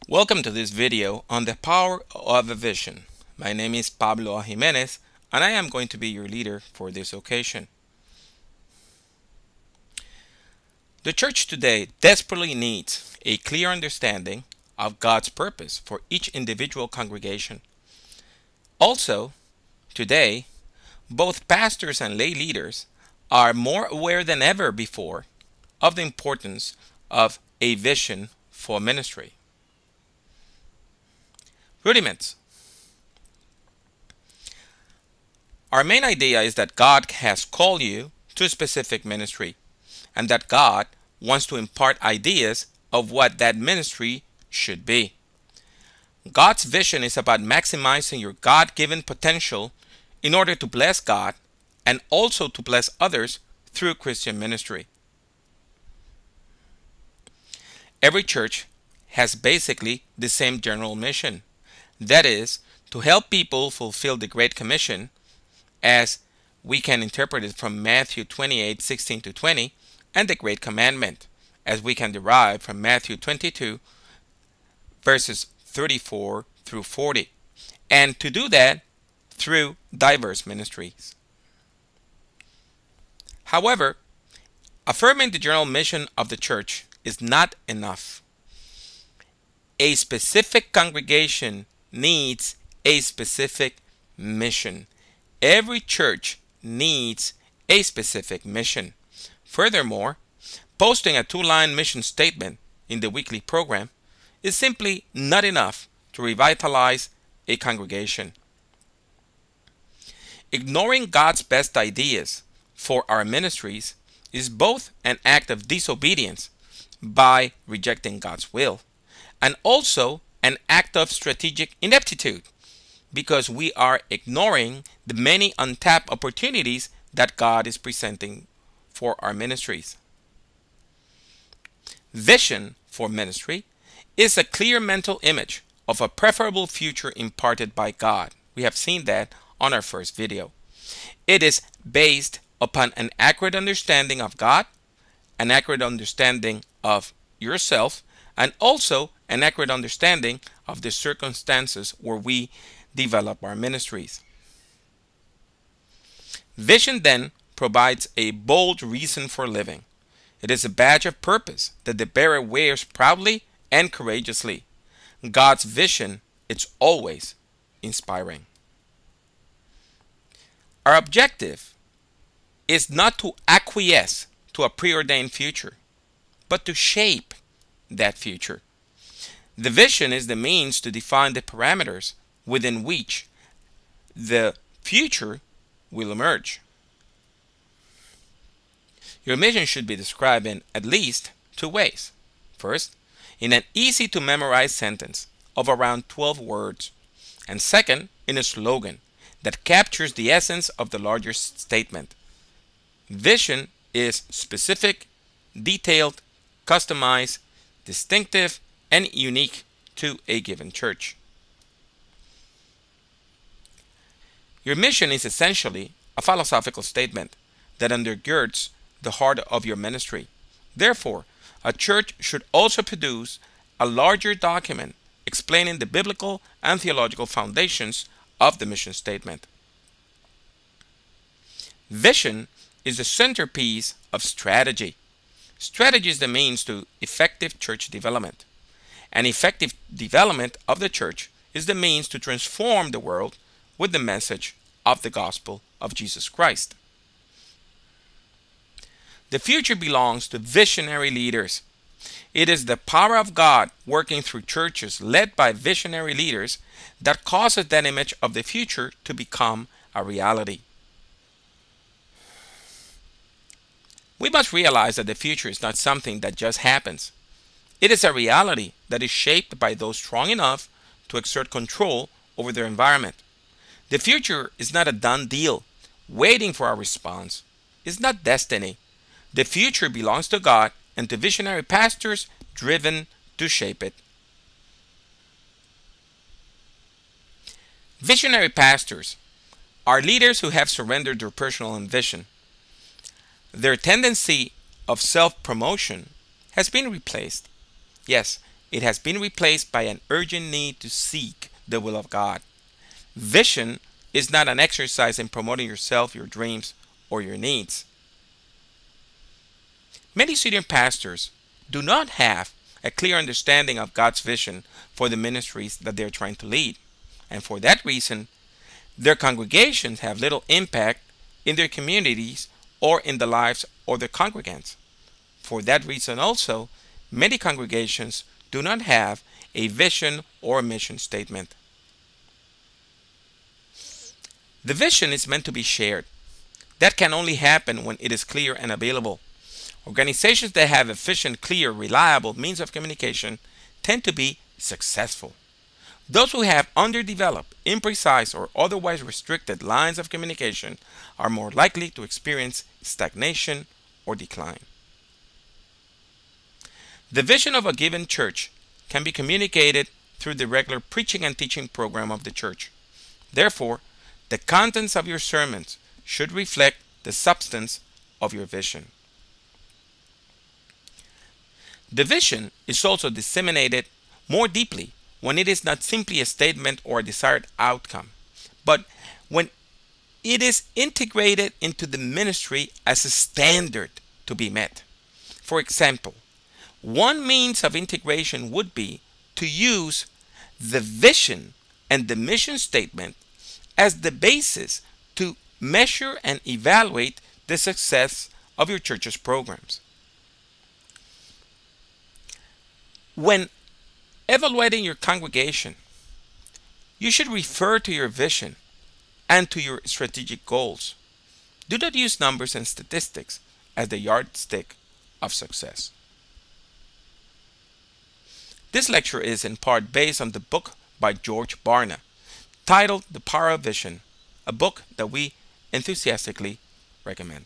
Welcome to this video on the power of a vision. My name is Pablo Jimenez and I am going to be your leader for this occasion. The church today desperately needs a clear understanding of God's purpose for each individual congregation. Also, today, both pastors and lay leaders are more aware than ever before of the importance of a vision for ministry. Rudiments. Our main idea is that God has called you to a specific ministry and that God wants to impart ideas of what that ministry should be. God's vision is about maximizing your God-given potential in order to bless God and also to bless others through Christian ministry. Every church has basically the same general mission. That is, to help people fulfill the Great Commission, as we can interpret it from Matthew 28:16-20, and the Great Commandment, as we can derive from Matthew 22, verses 34 through 40, and to do that through diverse ministries. However, affirming the general mission of the church is not enough. A specific congregation needs a specific mission. Every church needs a specific mission. Furthermore, posting a two-line mission statement in the weekly program is simply not enough to revitalize a congregation. Ignoring God's best ideas for our ministries is both an act of disobedience by rejecting God's will and also an act of strategic ineptitude because we are ignoring the many untapped opportunities that God is presenting for our ministries. Vision for ministry is a clear mental image of a preferable future imparted by God. We have seen that on our first video. It is based upon an accurate understanding of God, an accurate understanding of yourself, and also an accurate understanding of the circumstances where we develop our ministries. Vision then provides a bold reason for living. It is a badge of purpose that the bearer wears proudly and courageously. God's vision is always inspiring. Our objective is not to acquiesce to a preordained future, but to shape that future. The vision is the means to define the parameters within which the future will emerge. Your mission should be described in at least two ways. First, in an easy to memorize sentence of around 12 words, and second, in a slogan that captures the essence of the larger statement. Vision is specific, detailed, customized, distinctive, and unique to a given church. Your mission is essentially a philosophical statement that undergirds the heart of your ministry. Therefore, a church should also produce a larger document explaining the biblical and theological foundations of the mission statement. Vision is the centerpiece of strategy. Strategy is the means to effective church development. And effective development of the church is the means to transform the world with the message of the gospel of Jesus Christ. The future belongs to visionary leaders. It is the power of God working through churches led by visionary leaders that causes that image of the future to become a reality. We must realize that the future is not something that just happens. It is a reality that is shaped by those strong enough to exert control over their environment. The future is not a done deal, waiting for our response. It's not destiny. The future belongs to God and to visionary pastors driven to shape it. Visionary pastors are leaders who have surrendered their personal ambition. Their tendency of self-promotion has been replaced. Yes, It has been replaced by an urgent need to seek the will of God. Vision is not an exercise in promoting yourself, your dreams, or your needs. Many senior pastors do not have a clear understanding of God's vision for the ministries that they're trying to lead. And for that reason, their congregations have little impact in their communities or in the lives of their congregants. For that reason also, many congregations do not have a vision or mission statement. The vision is meant to be shared. That can only happen when it is clear and available. Organizations that have efficient, clear, reliable means of communication tend to be successful. Those who have underdeveloped, imprecise, or otherwise restricted lines of communication are more likely to experience stagnation or decline. The vision of a given church can be communicated through the regular preaching and teaching program of the church. Therefore, the contents of your sermons should reflect the substance of your vision. The vision is also disseminated more deeply when it is not simply a statement or a desired outcome, but when it is integrated into the ministry as a standard to be met. For example, one means of integration would be to use the vision and the mission statement as the basis to measure and evaluate the success of your church's programs. When evaluating your congregation, you should refer to your vision and to your strategic goals. Do not use numbers and statistics as the yardstick of success. This lecture is in part based on the book by George Barna, titled The Power of Vision, a book that we enthusiastically recommend.